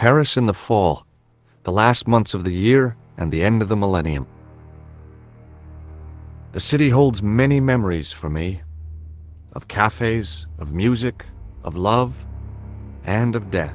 Paris in the fall, the last months of the year and the end of the millennium. The city holds many memories for me, of cafes, of music, of love, and of death.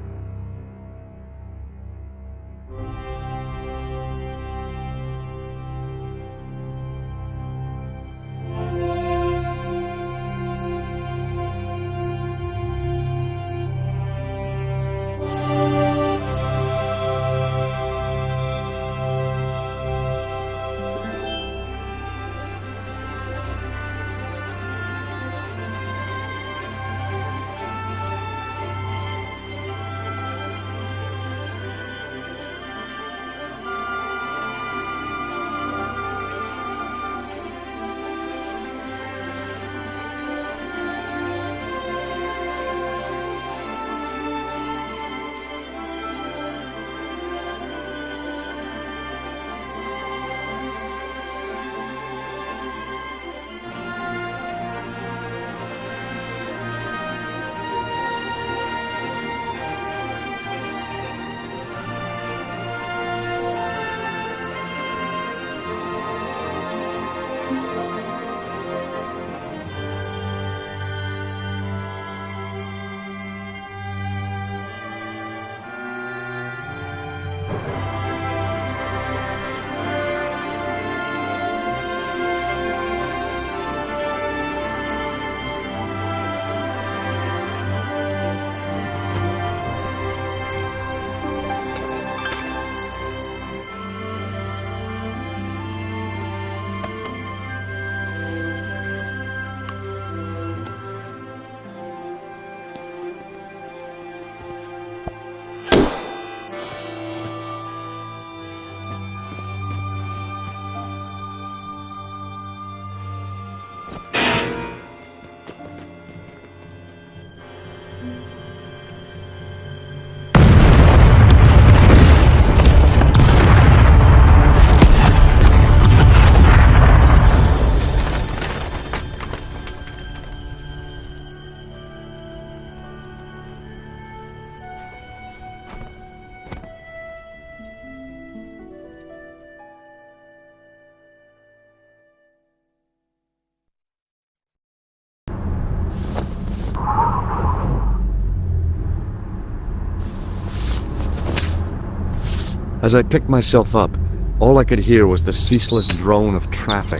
As I picked myself up, all I could hear was the ceaseless drone of traffic.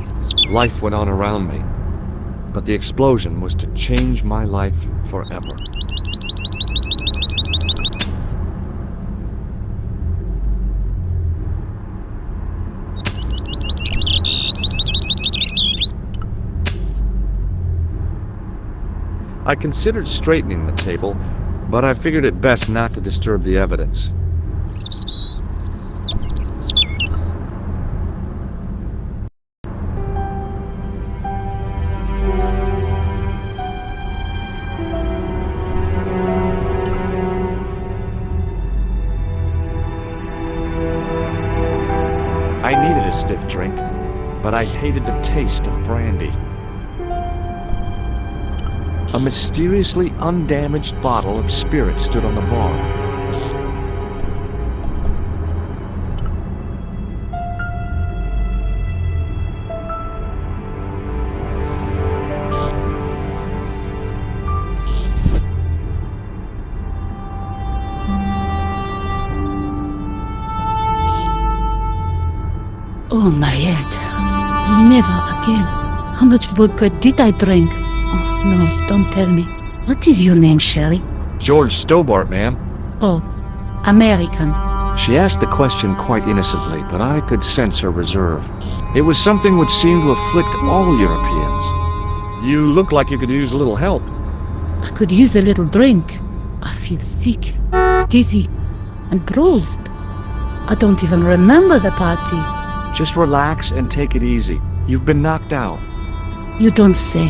Life went on around me, but the explosion was to change my life forever. I considered straightening the table, but I figured it best not to disturb the evidence. I needed a stiff drink, but I hated the taste of brandy. A mysteriously undamaged bottle of spirit stood on the bar. Oh, my head. Never again. How much vodka did I drink? Oh, no, don't tell me. What is your name, Sherry? George Stobart, ma'am. Oh, American. She asked the question quite innocently, but I could sense her reserve. It was something which seemed to afflict all Europeans. You look like you could use a little help. I could use a little drink. I feel sick, dizzy, and bruised. I don't even remember the party. Just relax and take it easy. You've been knocked out. You don't say.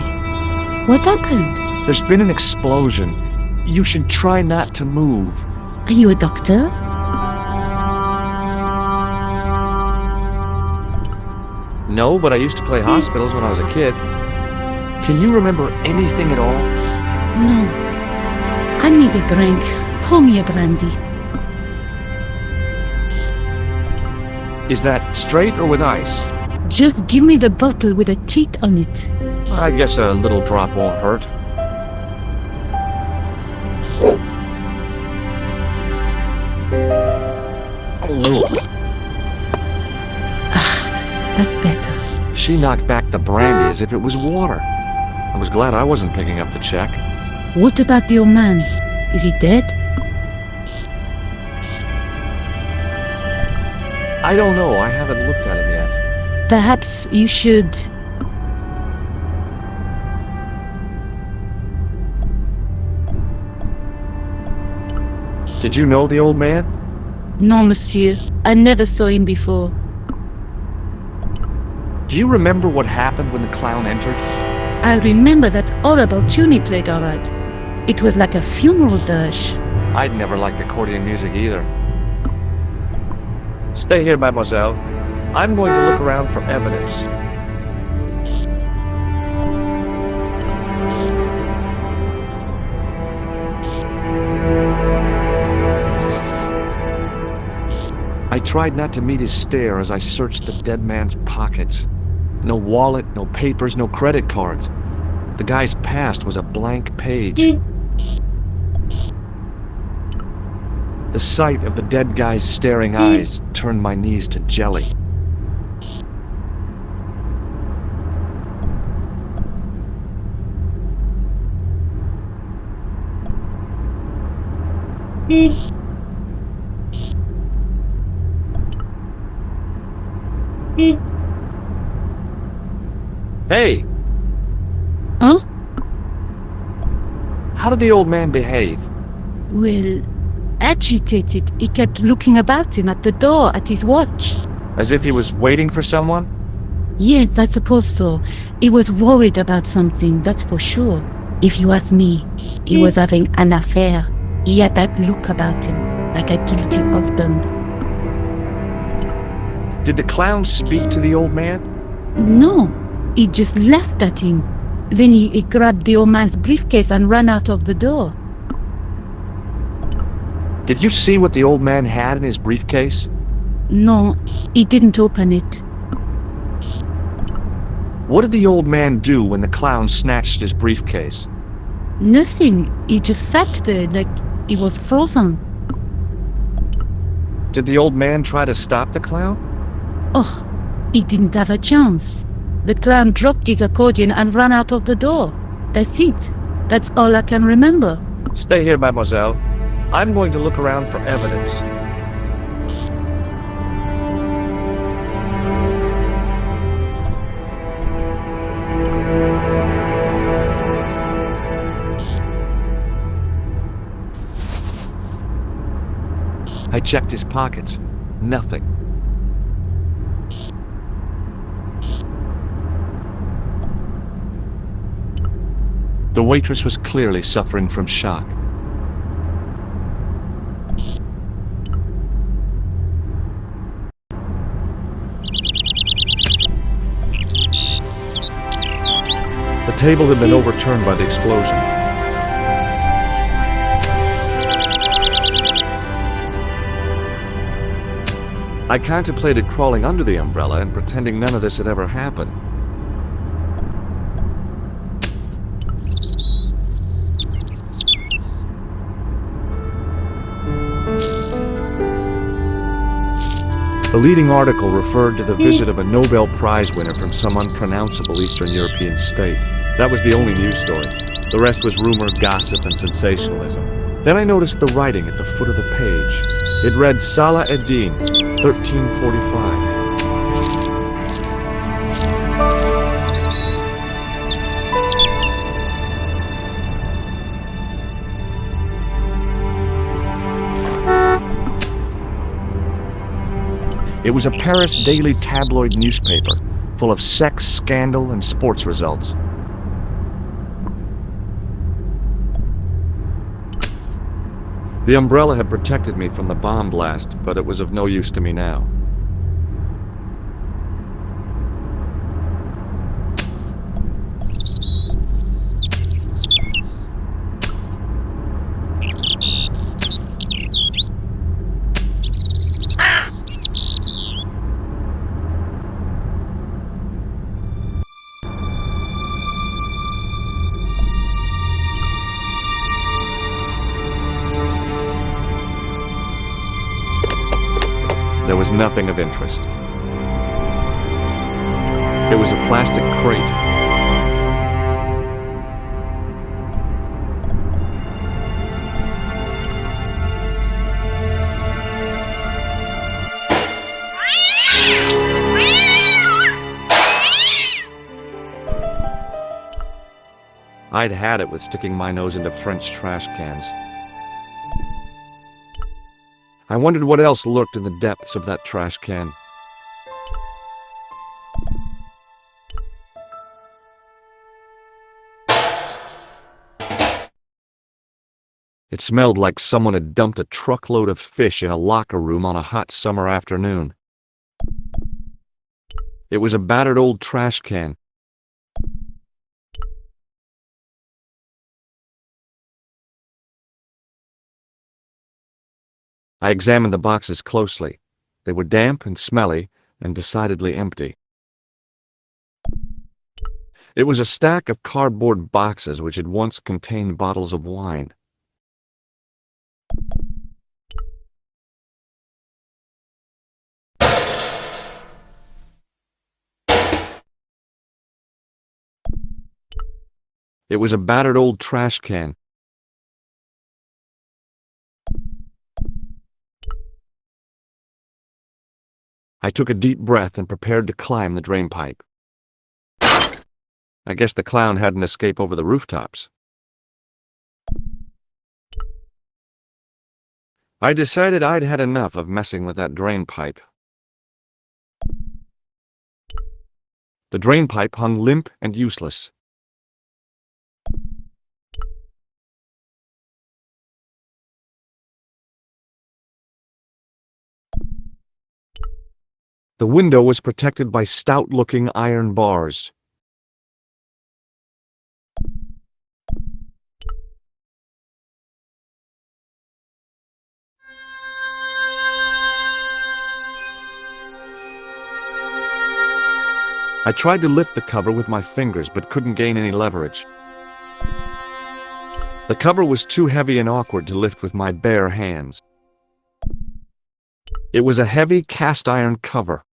What happened? There's been an explosion. You should try not to move. Are you a doctor? No, but I used to play hospitals when I was a kid. Can you remember anything at all? No. I need a drink. Pour me a brandy. Is that straight or with ice? Just give me the bottle with a cheat on it. I guess a little drop won't hurt. That's better. She knocked back the brandy as if it was water. I was glad I wasn't picking up the check. What about the old man? Is he dead? I don't know. I haven't looked at him yet. Perhaps you should. Did you know the old man? No, monsieur. I never saw him before. Do you remember what happened when the clown entered? I remember that horrible tune he played all right. It was like a funeral dirge. I'd never liked accordion music either. Stay here, mademoiselle. I'm going to look around for evidence. I tried not to meet his stare as I searched the dead man's pockets. No wallet, no papers, no credit cards. The guy's past was a blank page. The sight of the dead guy's staring eyes turned my knees to jelly. Hey! Huh? How did the old man behave? Well, agitated. He kept looking about him at the door, at his watch. As if he was waiting for someone? Yes, I suppose so. He was worried about something, that's for sure. If you ask me, he was having an affair. He had that look about him, like a guilty husband. Did the clown speak to the old man? No, he just laughed at him. Then he grabbed the old man's briefcase and ran out of the door. Did you see what the old man had in his briefcase? No, he didn't open it. What did the old man do when the clown snatched his briefcase? Nothing. He just sat there like he was frozen. Did the old man try to stop the clown? Oh, he didn't have a chance. The clown dropped his accordion and ran out of the door. That's it. That's all I can remember. Stay here, mademoiselle. I'm going to look around for evidence. I checked his pockets. Nothing. The waitress was clearly suffering from shock. The table had been overturned by the explosion. I contemplated crawling under the umbrella and pretending none of this had ever happened. The leading article referred to the visit of a Nobel Prize winner from some unpronounceable Eastern European state. That was the only news story. The rest was rumor, gossip, and sensationalism. Then I noticed the writing at the foot of the page. It read Salah ad-Din, 1345. It was a Paris daily tabloid newspaper, full of sex, scandal, and sports results. The umbrella had protected me from the bomb blast, but it was of no use to me now. There was nothing of interest. It was a plastic crate. I'd had it with sticking my nose into French trash cans. I wondered what else lurked in the depths of that trash can. It smelled like someone had dumped a truckload of fish in a locker room on a hot summer afternoon. It was a battered old trash can. I examined the boxes closely. They were damp and smelly and decidedly empty. It was a stack of cardboard boxes which had once contained bottles of wine. It was a battered old trash can. I took a deep breath and prepared to climb the drain pipe. I guess the clown hadn't escaped over the rooftops. I decided I'd had enough of messing with that drain pipe. The drain pipe hung limp and useless. The window was protected by stout-looking iron bars. I tried to lift the cover with my fingers, but couldn't gain any leverage. The cover was too heavy and awkward to lift with my bare hands. It was a heavy cast-iron cover.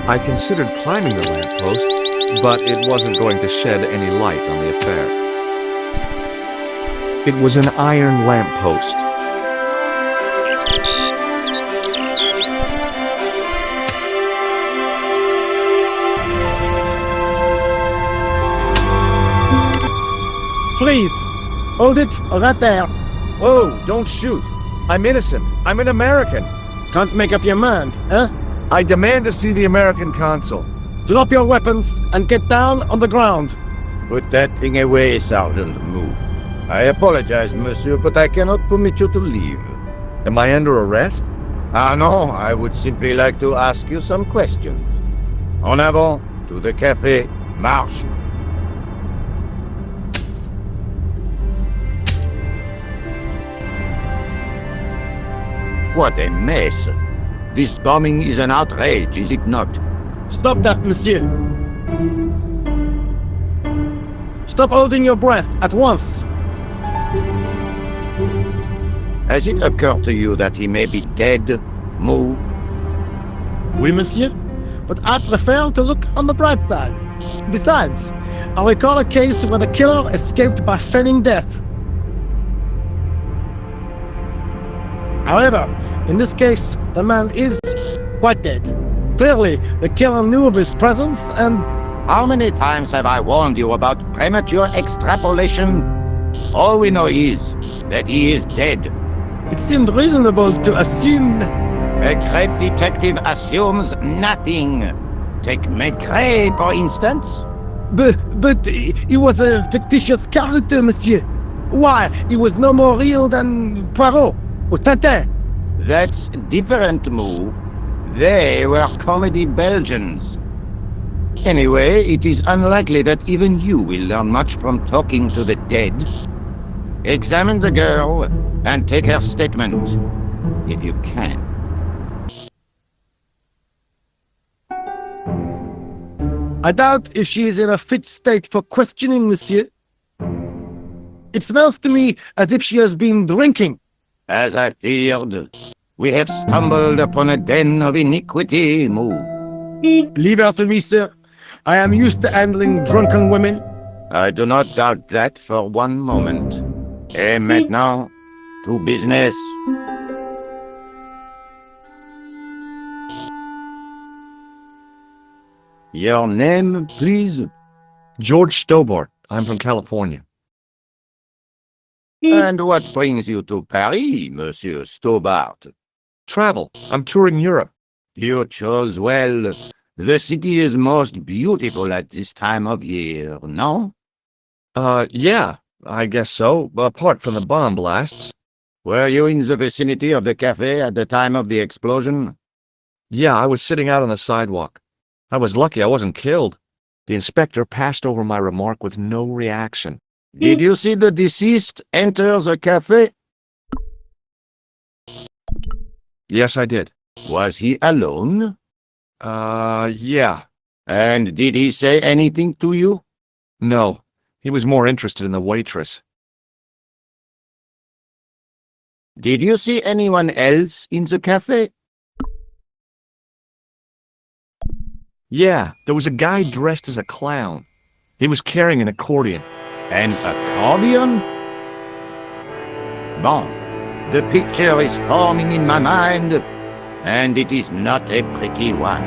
I considered climbing the lamppost, but it wasn't going to shed any light on the affair. It was an iron lamppost. Please, hold it right there. Whoa, don't shoot. I'm innocent. I'm an American. Can't make up your mind, huh? I demand to see the American consul. Drop your weapons and get down on the ground. Put that thing away, Sergeant. Move. I apologize, monsieur, but I cannot permit you to leave. Am I under arrest? Ah, no, I would simply like to ask you some questions. En avant, to the café, marche. What a mess. This bombing is an outrage, is it not? Stop that, monsieur. Stop holding your breath at once. Has it occurred to you that he may be dead? Move. Oui, monsieur, but I prefer to look on the bright side. Besides, I recall a case where the killer escaped by feigning death. However, in this case, the man is quite dead. Clearly, the killer knew of his presence and... How many times have I warned you about premature extrapolation? All we know is that he is dead. it seemed reasonable to assume... A great detective assumes nothing. Take Maigret, for instance. But he was a fictitious character, monsieur. Why, he was no more real than Poirot or Tintin. That's different, Mou. They were comedy Belgians. Anyway, it is unlikely that even you will learn much from talking to the dead. Examine the girl and take her statement, if you can. I doubt if she is in a fit state for questioning, monsieur. It smells to me as if she has been drinking. As I feared, we have stumbled upon a den of iniquity, Moo. Leave her to me, sir. I am used to handling drunken women. I do not doubt that for one moment. Et maintenant, to business. Your name, please? George Stobart. I'm from California. And what brings you to Paris, Monsieur Stobart? Travel. I'm touring Europe. You chose well. The city is most beautiful at this time of year, no? Yeah, I guess so, apart from the bomb blasts. Were you in the vicinity of the cafe at the time of the explosion? Yeah, I was sitting out on the sidewalk. I was lucky I wasn't killed. The inspector passed over my remark with no reaction. Did you see the deceased enter the cafe? Yes, I did. Was he alone? Yeah. And did he say anything to you? No, he was more interested in the waitress. Did you see anyone else in the cafe? Yeah, there was a guy dressed as a clown. He was carrying an accordion. An accordion? Bon, the picture is forming in my mind, and it is not a pretty one.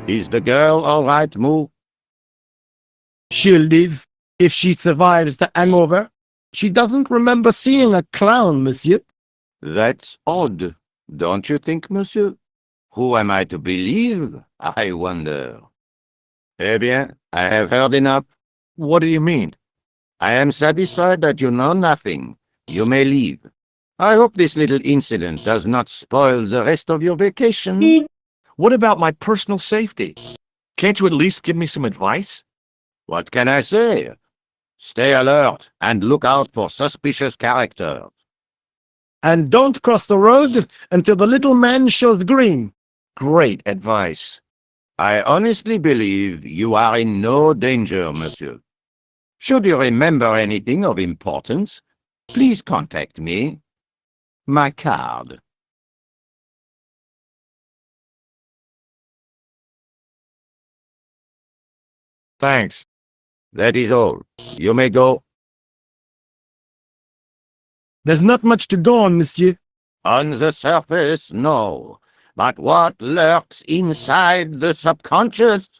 Is the girl all right, Moo? She'll live if she survives the hangover. She doesn't remember seeing a clown, monsieur. That's odd, don't you think, monsieur? Who am I to believe, I wonder? Eh bien, I have heard enough. What do you mean? I am satisfied that you know nothing. You may leave. I hope this little incident does not spoil the rest of your vacation. What about my personal safety? Can't you at least give me some advice? What can I say? Stay alert and look out for suspicious characters. And don't cross the road until the little man shows green. Great advice. I honestly believe you are in no danger, monsieur. Should you remember anything of importance, please contact me. My card. Thanks. That is all. You may go. There's not much to go on, monsieur. On the surface, no. But what lurks inside the subconscious?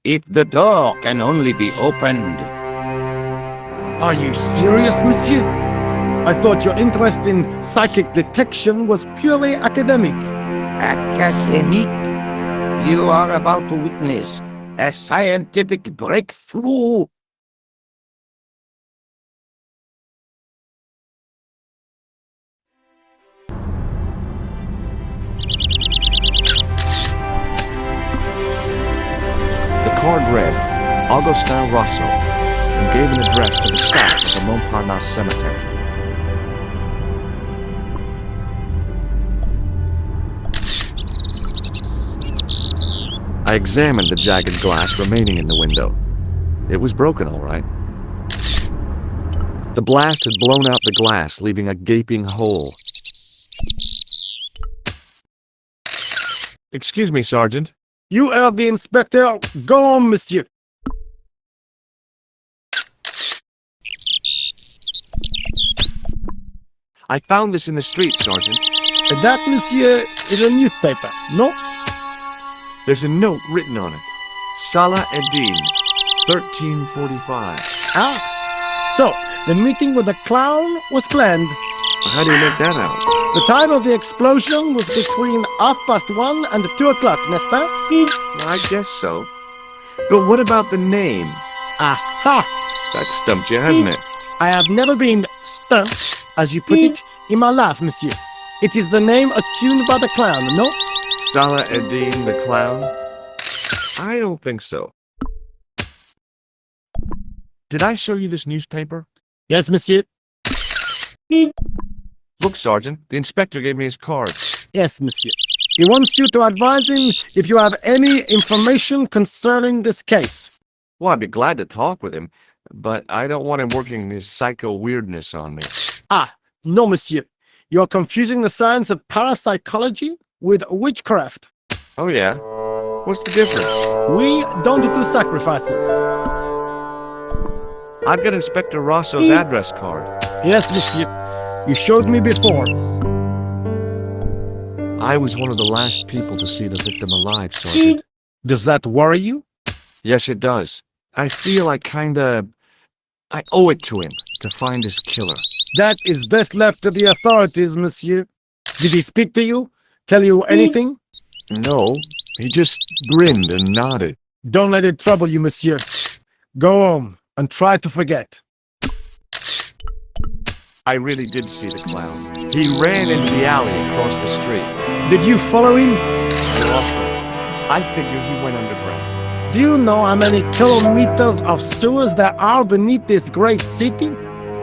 If the door can only be opened. Are you serious, monsieur? I thought your interest in psychic detection was purely academic. Academic? You are about to witness a scientific breakthrough. The card read, Augustin Rosso, and gave an address to the south of the Montparnasse Cemetery. I examined the jagged glass remaining in the window. It was broken, all right. The blast had blown out the glass, leaving a gaping hole. Excuse me, Sergeant. You heard the inspector. Go on, monsieur. I found this in the street, Sergeant. That, monsieur, is a newspaper, no? There's a note written on it. Salah Eddin, 1345. Ah, so the meeting with the clown was planned. How do you make that out? The time of the explosion was between 1:30 and 2 o'clock, n'est-ce pas? I guess so. But what about the name? Aha! That stumped you, hasn't it? I have never been stumped, as you put it, in my life, monsieur. It is the name assumed by the clown, no? Salah Eddin the clown? I don't think so. Did I show you this newspaper? Yes, monsieur. Look, Sergeant, the inspector gave me his card. Yes, monsieur. He wants you to advise him if you have any information concerning this case. Well, I'd be glad to talk with him, but I don't want him working his psycho weirdness on me. Ah, no, monsieur. You're confusing the science of parapsychology with witchcraft. Oh, yeah? What's the difference? We don't do sacrifices. I've got Inspector Rosso's address card. Yes, monsieur. You showed me before. I was one of the last people to see the victim alive, Sergeant. Does that worry you? Yes, it does. I feel I owe it to him to find his killer. That is best left to the authorities, monsieur. Did he speak to you? Tell you anything? No, he just grinned and nodded. Don't let it trouble you, monsieur. Go home and try to forget. I really did see the clown. He ran into the alley across the street. Did you follow him? I lost him. I figure he went underground. Do you know how many kilometers of sewers there are beneath this great city?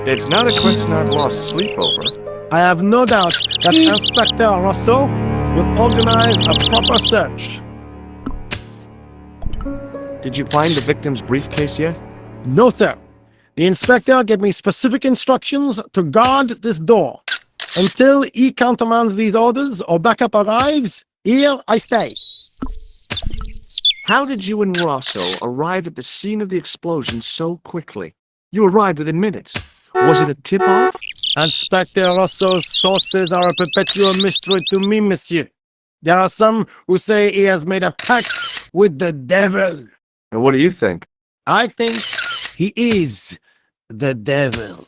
It's not a question I've lost sleep over. I have no doubt that Inspector Rousseau will organize a proper search. Did you find the victim's briefcase yet? No, sir. The inspector gave me specific instructions to guard this door. Until he countermands these orders or backup arrives, here I stay. How did you and Rosso arrive at the scene of the explosion so quickly? You arrived within minutes. Was it a tip-off? Inspector Rousseau's sources are a perpetual mystery to me, monsieur. There are some who say he has made a pact with the devil. And what do you think? I think he is the devil.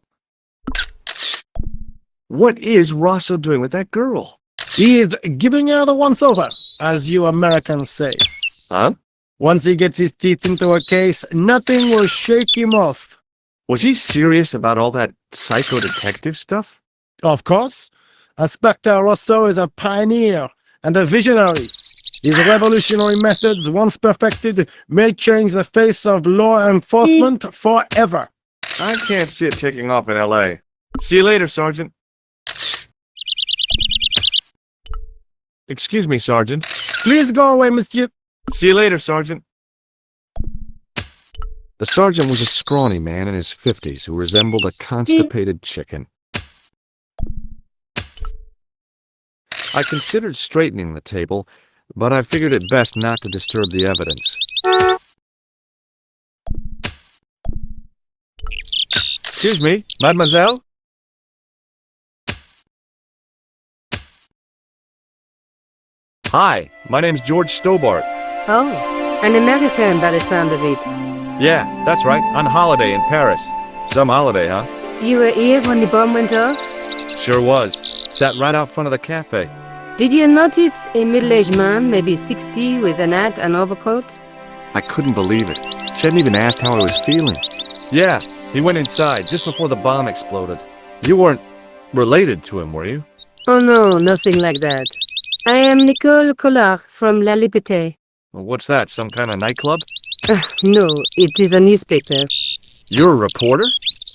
What is Rosso doing with that girl? He is giving her the once-over, as you Americans say. Huh? Once he gets his teeth into a case, nothing will shake him off. Was he serious about all that psycho-detective stuff? Of course. Inspector Rousseau is a pioneer and a visionary. His revolutionary methods, once perfected, may change the face of law enforcement forever. I can't see it taking off in L.A. See you later, Sergeant. Excuse me, Sergeant. Please go away, monsieur. See you later, Sergeant. The sergeant was a scrawny man in his 50s who resembled a constipated chicken. I considered straightening the table, but I figured it best not to disturb the evidence. Excuse me, mademoiselle? Hi, my name's George Stobart. Oh, an American by the sound of it. Yeah, that's right, on holiday in Paris. Some holiday, huh? You were here when the bomb went off? Sure was. Sat right out front of the cafe. Did you notice a middle-aged man, maybe 60, with an hat and overcoat? I couldn't believe it. She hadn't even asked how I was feeling. Yeah, he went inside just before the bomb exploded. You weren't related to him, were you? Oh no, nothing like that. I am Nicole Collard from La Liberté. Well, what's that, some kind of nightclub? No, it is a newspaper. You're a reporter?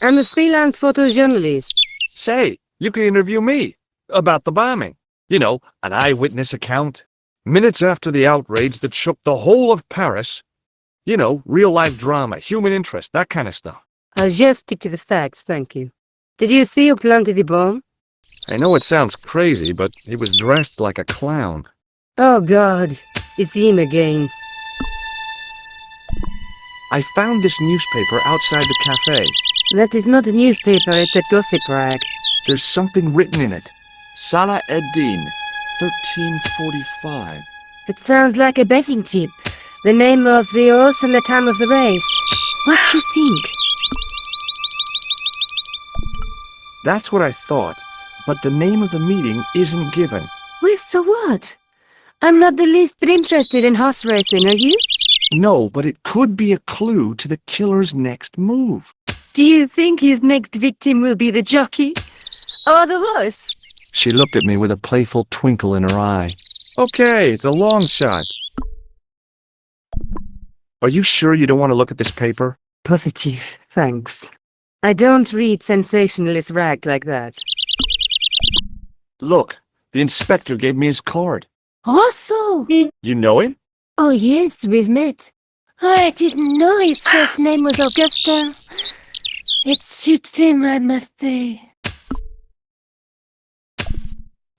I'm a freelance photojournalist. Say, you can interview me about the bombing. You know, an eyewitness account. Minutes after the outrage that shook the whole of Paris. You know, real-life drama, human interest, that kind of stuff. I'll just stick to the facts, thank you. Did you see who planted the bomb? I know it sounds crazy, but he was dressed like a clown. Oh God, it's him again. I found this newspaper outside the cafe. That is not a newspaper, it's a gossip rag. There's something written in it. Salah Eddin, 1345. It sounds like a betting tip. The name of the horse and the time of the race. What do you think? That's what I thought, but the name of the meeting isn't given. Well, so what? I'm not the least bit interested in horse racing, are you? No, but it could be a clue to the killer's next move. Do you think his next victim will be the jockey? Or the horse? She looked at me with a playful twinkle in her eye. Okay, it's a long shot. Are you sure you don't want to look at this paper? Positive, thanks. I don't read sensationalist rag like that. Look, the inspector gave me his card. Also, You know him? oh yes, we've met. I didn't know his first name was Augustin. It suits him, I must say.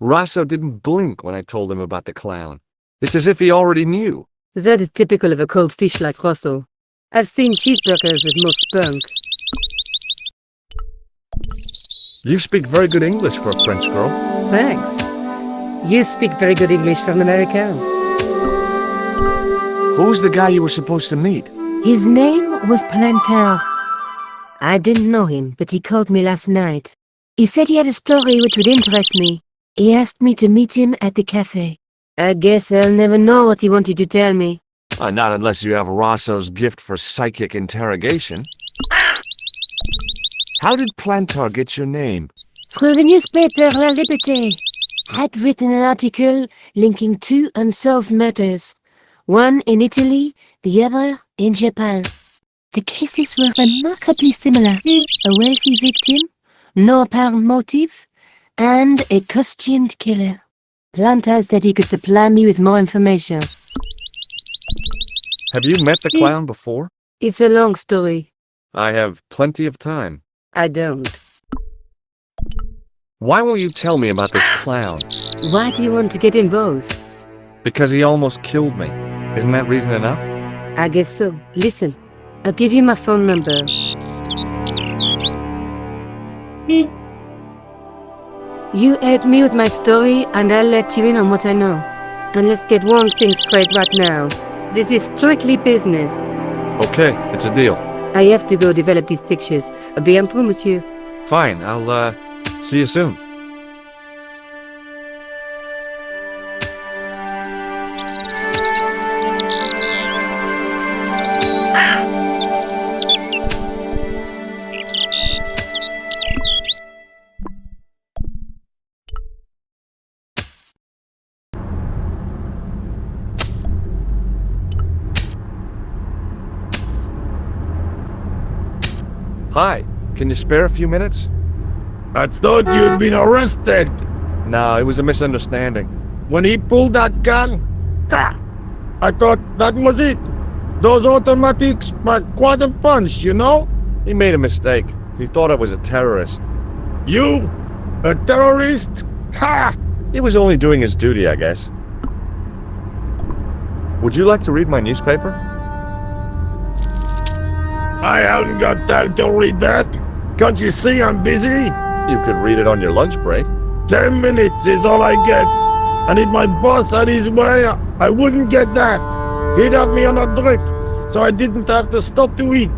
Rosso didn't blink when I told him about the clown. It's as if he already knew. That is typical of a cold fish like Rosso. I've seen cheeseburgers with more spunk. You speak very good English for a French girl. Thanks. You speak very good English for an American. Who's the guy you were supposed to meet? His name was Planter. I didn't know him, but he called me last night. He said he had a story which would interest me. He asked me to meet him at the cafe. I guess I'll never know what he wanted to tell me. Not unless you have Rosso's gift for psychic interrogation. How did Plantar get your name? Through the newspaper La Liberté. Had written an article linking two unsolved murders. One in Italy, the other in Japan. The cases were remarkably similar. A wealthy victim, no apparent motive, and a costumed killer. Plantar said he could supply me with more information. Have you met the clown before? It's a long story. I have plenty of time. I don't. Why won't you tell me about this clown? Why do you want to get involved? Because he almost killed me. Isn't that reason enough? I guess so. Listen, I'll give you my phone number. You help me with my story and I'll let you in on what I know. And let's get one thing straight right now. This is strictly business. Okay, it's a deal. I have to go develop these pictures. À bientôt, monsieur. Fine, I'll, see you soon. Hi, can you spare a few minutes? I thought you'd been arrested. No, it was a misunderstanding. When he pulled that gun, I thought that was it. Those automatics were quite a punch, you know? He made a mistake. He thought I was a terrorist. You? A terrorist? Ha! He was only doing his duty, I guess. Would you like to read my newspaper? I haven't got time to read that. Can't you see I'm busy? You could read it on your lunch break. 10 minutes is all I get. And if my boss had his way, I wouldn't get that. He'd have me on a drip, so I didn't have to stop to eat.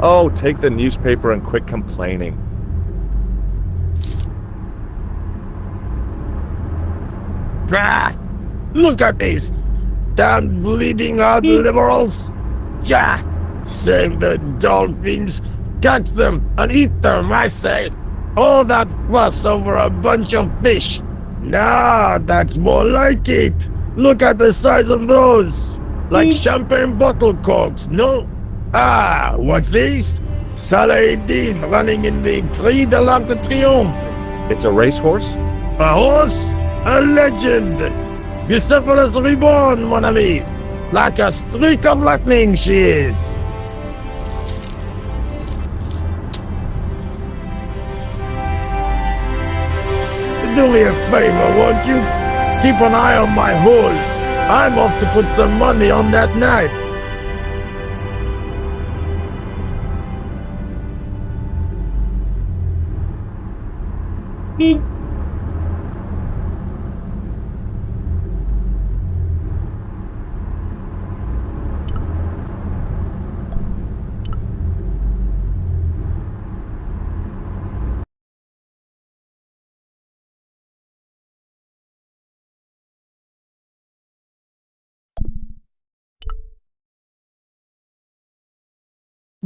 Oh, take the newspaper and quit complaining. Look at this. Damn bleeding out liberals. Save the dolphins. Catch them and eat them, I say. All that fuss over a bunch of fish. Nah, that's more like it. Look at the size of those. Like champagne bottle corks, no? What's this? Saladin running in the Prix de l'Arc de Triomphe. It's a racehorse? A horse? A legend. Bucephalus reborn, mon ami. Like a streak of lightning she is. Do me a favor, won't you? Keep an eye on my hole. I'm off to put some money on that knife.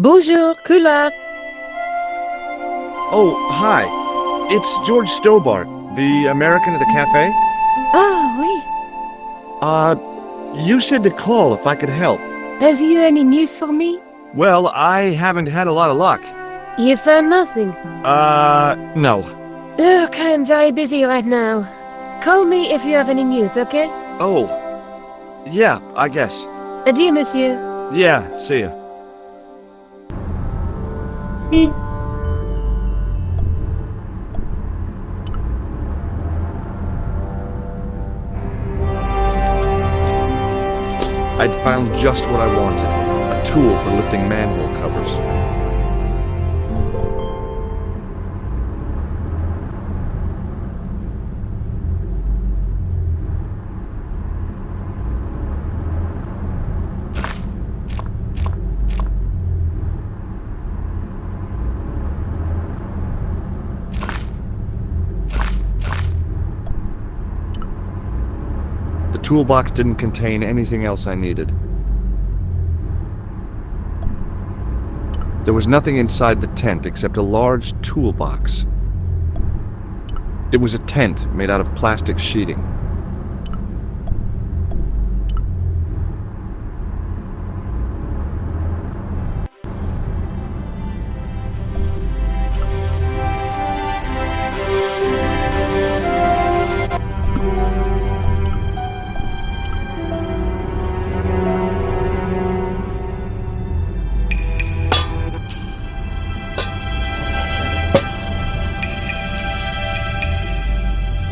Bonjour, Kula. Oh, hi. It's George Stobart, the American at the cafe. Ah, oui. You said to call if I could help. Have you any news for me? Well, I haven't had a lot of luck. You found nothing. No. Look, I'm very busy right now. Call me if you have any news, okay? Oh. Yeah, I guess. Adieu, monsieur. Yeah, see ya. I'd found just what I wanted. A tool for lifting manhole covers. The toolbox didn't contain anything else I needed. There was nothing inside the tent except a large toolbox. It was a tent made out of plastic sheeting.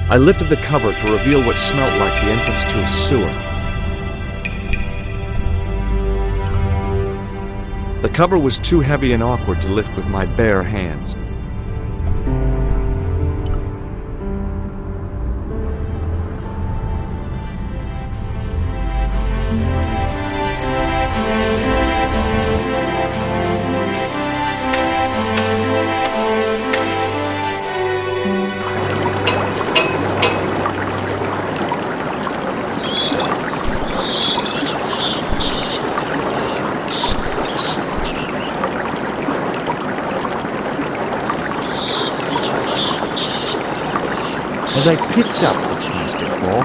I lifted the cover to reveal what smelt like the entrance to a sewer. The cover was too heavy and awkward to lift with my bare hands. As I picked up the plastic ball,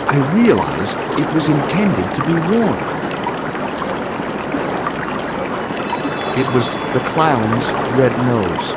I realized it was intended to be worn. It was the clown's red nose.